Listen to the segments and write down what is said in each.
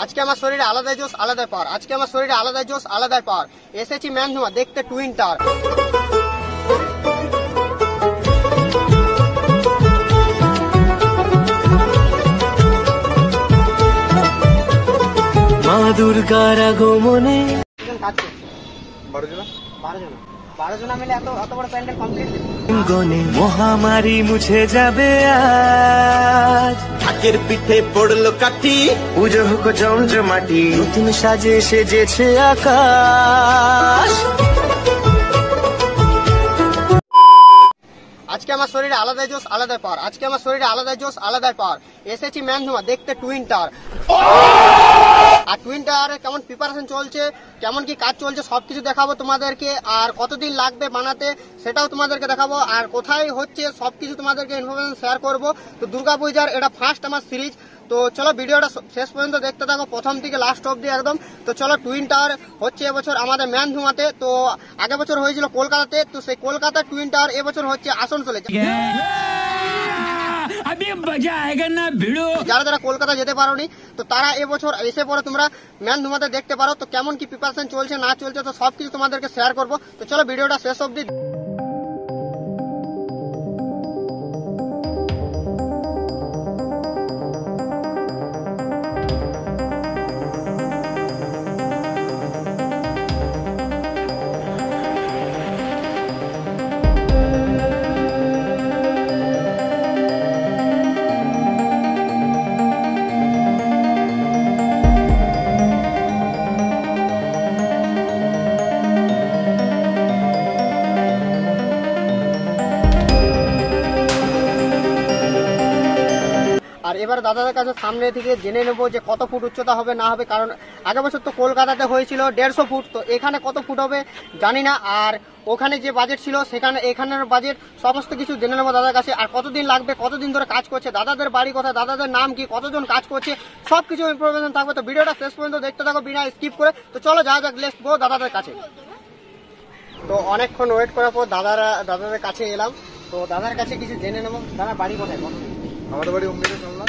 আজকে আমার শরীরে আলাদাই জোশ আলাদাই পাওয়ার, আজকে আমার শরীরে আলাদাই জোশ আলাদাই পাওয়ার। এসেছি ম্যানধুমা দেখতে টুইন টাওয়ার। মা দুর্গার আগমনে 12 জন মিলে এত বড় প্যান্ডেল কমপ্লিট। গনে মহামারী মুছে যাবে আজ, ঢাকের পিঠে পড়লো কাঠি, পুজো হোক জমজমাটি, নতুন সাজে সেজেছে আকাশ। আজকে আমার শরীরে আলাদাই জোশ আলাদাই পাওয়ার, আজকে আমার শরীরে আলাদাই জোশ আলাদাই পাওয়ার। এসেছি ম্যানধুমা দেখতে টুইন টাওয়ার। আর টুইন টাওয়ারে কেমন প্রিপারেশন চলছে, কেমন কি কাজ চলছে সবকিছু দেখাবো তোমাদেরকে। আর কতদিন লাগবে বানাতে সেটাও তোমাদেরকে দেখাবো। আর কোথায় হচ্ছে সবকিছু তোমাদেরকে ইনফরমেশন শেয়ার করবো। তো দুর্গাপূজার এটা ফার্স্ট আমার সিরিজ। তো চলো ভিডিওটা শেষ পর্যন্ত দেখতে থাকো, প্রথম থেকে লাস্ট অব্দি একদম। তো চলো, টুইন টাওয়ার হচ্ছে এবছর আমাদের ম্যানধুমাতে। তো আগের বছর হয়েছিল কলকাতাতে, তো সেই কলকাতার টুইন টাওয়ার এবছর হচ্ছে আসানসোলে। যারা যারা কলকাতা যেতে পারোনি তো তারা এবছর এসে পরে তোমরা ম্যানধুমাতে দেখতে পারো। তো কেমন কি প্রিপারেশন চলছে না চলছে তো সবকিছু তোমাদেরকে শেয়ার করবো। তো চলো ভিডিওটা শেষ অব্দি। আর এবার দাদাদের কাছে সামনে থেকে জেনে নেবো যে কত ফুট উচ্চতা হবে না হবে। কারণ আগের বছর তো কলকাতাতে হয়েছিল 150 ফুট, তো এখানে কত ফুট হবে জানি না। আর ওখানে যে বাজেট ছিল সেখানে এখানের বাজেট সমস্ত কিছু জেনে নেবো দাদার কাছে। আর কতদিন লাগবে, কতদিন ধরে কাজ করছে, দাদাদের বাড়ি কোথায়, দাদাদের নাম কি, কতজন কাজ করছে সবকিছু ইনফরমেশন থাকবে। তো ভিডিওটা শেষ পর্যন্ত দেখতে থাকো বিনা স্কিপ করে। তো চলো যা যাক, লেটস গো দাদাদের কাছে। তো অনেকক্ষণ ওয়েট করার পর দাদাদের কাছে এলাম। তো দাদার কাছে কিছু জেনে নেবো। দাদা বাড়ি কোথায়? আমাদের বাড়ি অমৃত কামলা।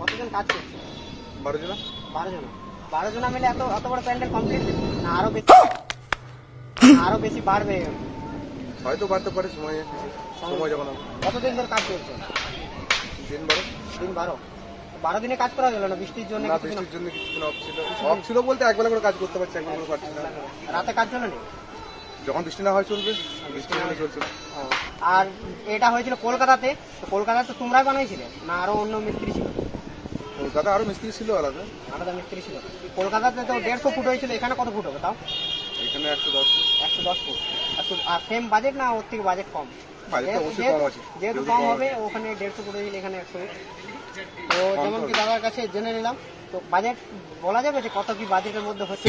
কতজন কাজ করছে? 12 জন মিলে এত বড় প্যান্ডেল কমপ্লিট না আরো বেশি বাড়বে? হয়তো বাড়তে পারে সময় যখন। কতদিন ধরে কাজ করছে? দিন 12 দিনে কাজ করা গেল না বৃষ্টির জন্য? বৃষ্টির জন্য কিছুদিন অফ ছিল বলতে একবেলা করে কাজ করতে পারছি, একবেলা করে পারছি না। রাতে কাজ চলেনি? যখন বৃষ্টি না হয় চলবে, বৃষ্টি হলে চলছে। আর এটা হয়েছিল কলকাতাতে, তো কলকাতাতে তোমরাই বানাইছিলে না আরো অন্য মিস্ত্রি ছিল? কলকাতা আরো মিস্ত্রি ছিল, আলাদা মিস্ত্রি ছিল। কলকাতাতে তো 150 ফুট হয়েছিল, এখানে কত ফুট হবে তাও? এখানে 110 ফুট। আর সেম বাজেট না ওর থেকে বাজেট কম? যেহেতু কম হবে, ওখানে 150 ফুট হয়েছিল, এখানে 100 ফুট। তো যেমন কি দাদার কাছে জেনে নিলাম। তো বাজেট বলা যাবে যে কত কি বাজেটের মধ্যে হচ্ছে?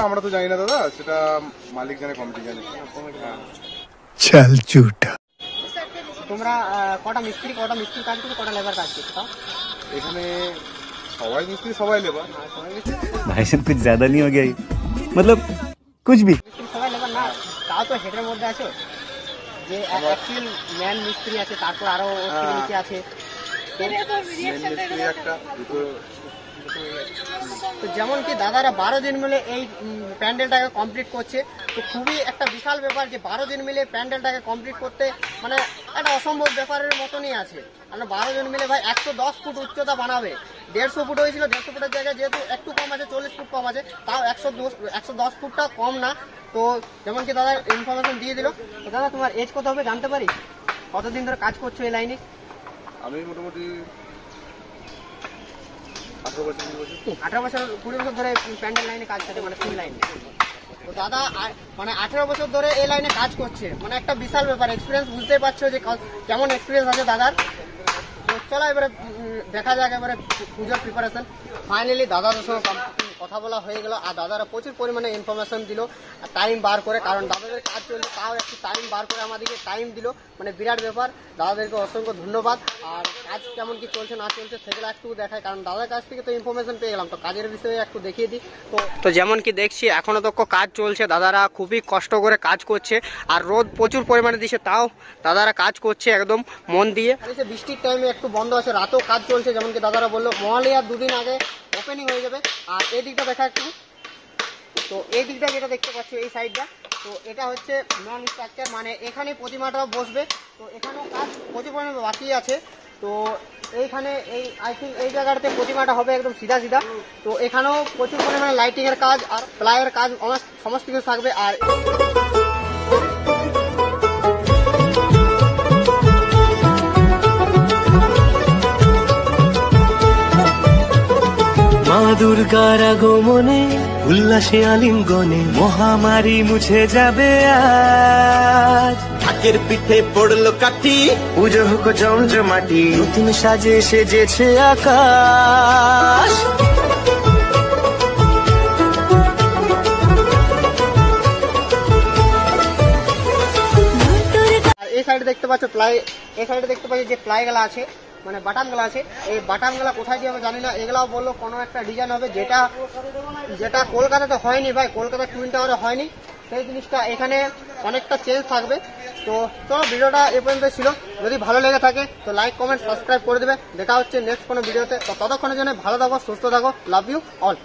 আমরা তো জানি না দাদা, সেটা মালিক জানে, কমিটি জানে। চল ঝুটা। তোমরা কটা মিস্ত্রি কাজ করছো, কটা লেবার কাজ করছো তাও? এখানে সবাই মিস্ত্রি, সবাই লেবার। भाई साहब कुछ ज्यादा नहीं हो गया मतलब कुछ भी? সবাই লেবার না, তাও তো হেডের মধ্যে আছে যে অ্যাকচুয়াল ম্যান মিস্ত্রি আছে, তারপর আরো নিচে আছে। তো যেমন কি দাদারা 12 দিন মিলে এই প্যান্ডেলটাকে কমপ্লিট করছে। তো খুবই একটা বিশাল ব্যাপার যে 12 দিন মিলে প্যান্ডেলটাকে কমপ্লিট করতে, মানে একটা অসম্ভব ব্যাপারের মতনই আছে। আমরা 12 জন মিলে ভাই 110 ফুট উচ্চতা বানাবে। 150 ফুট হয়েছিল, 150 ফুটের জায়গায় যেহেতু একটু কম আছে, 40 ফুট কম আছে, তাও 110 ফুটটা কম না। তো যেমন কি দাদা ইনফরমেশন দিয়ে দিল। তো দাদা তোমার এজ কত হবে জানতে পারি? কতদিন ধরে কাজ করছো এই লাইনে? আমি মোটামুটি 18 বছর 20 বছর ধরে প্যান্ডেল লাইনে কাজ করছে, মানে ফুল লাইনে। তো দাদা মানে 18 বছর ধরে এই লাইনে কাজ করছে, মানে একটা বিশাল ব্যাপার। এক্সপিরিয়েন্স বুঝতে পারছো যে কেমন এক্সপিরিয়েন্স আছে দাদার। তো চলো এবারে দেখা যাক এবারে পুজোর প্রিপারেশন। ফাইনালি দাদাদের সঙ্গে কথা বলা হয়ে গেল। আর দাদারা প্রচুর পরিমাণে ইনফরমেশন দিল টাইম বার করে, কারণ দাদাদের কাজ চলছে তাও একটু টাইম বার করে আমাদেরকে টাইম দিল, মানে বিরাট ব্যাপার। দাদাদেরকে অসংখ্য ধন্যবাদ। আর কাজ কেমন কি চলছে না চলছে সেগুলো একটু দেখায়, কারণ দাদার কাছ থেকে তো ইনফরমেশন পেয়ে গেলাম, তো কাজের বিষয়ে একটু দেখিয়ে দিই। তো যেমন কি দেখছি এখনো তো কাজ চলছে, দাদারা খুবই কষ্ট করে কাজ করছে, আর রোদ প্রচুর পরিমাণে দিচ্ছে তাও দাদারা কাজ করছে একদম মন দিয়ে। বৃষ্টির টাইমে একটু বন্ধ আছে, রাতেও কাজ চলছে, যেমন কি দাদারা বললো মহালয়ার 2 দিন আগে ওপেনিং হয়ে যাবে। আর এই দিকটা দেখা একটু, তো এই দিকটা যেটা দেখতে পাচ্ছি এই সাইডটা, তো এটা হচ্ছে নন স্ট্রাকচার, মানে এখানে প্রতিমাটা বসবে। তো এখানেও কাজ প্রচুর পরিমাণে বাকি আছে। তো এইখানে এই আই থিঙ্ক এই জায়গাটাতে প্রতিমাটা হবে একদম সিধা সিধা। তো এখানেও প্রচুর পরিমাণে লাইটিং এর কাজ আর প্লাইয়ের কাজ সমস্ত কিছু থাকবে। আর মা দুর্গার আগমনে উল্লাসে আলিঙ্গনে মহামারী মুছে যাবে আজ। ঢাকের পিঠে পড়লো কাঠি, পুজো হোক জমজমাটি, নতুন সাজে সেজেছে আকাশ। আর এই সাইডে দেখতে পাচ্ছ প্লাই, এই সাইডে দেখতে পাচ্ছি যে প্লাইগুলো আছে, মানে বাটামগুলো আছে। এই বাটামগুলো কোথায় দিয়ে হবে জানি না, এগুলাও বললো কোনো একটা ডিজাইন হবে, যেটা কলকাতাতে হয়নি ভাই, কলকাতা টুইন টাওয়ারে হয়নি, সেই জিনিসটা এখানে অনেকটা চেঞ্জ থাকবে। তো চলো ভিডিওটা এ পর্যন্ত ছিল, যদি ভালো লেগে থাকে তো লাইক কমেন্ট সাবস্ক্রাইব করে দেবে। দেখা হচ্ছে নেক্সট কোনো ভিডিওতে, তো ততক্ষণের জন্য ভালো থাকো, সুস্থ থাকো, লাভ ইউ অল।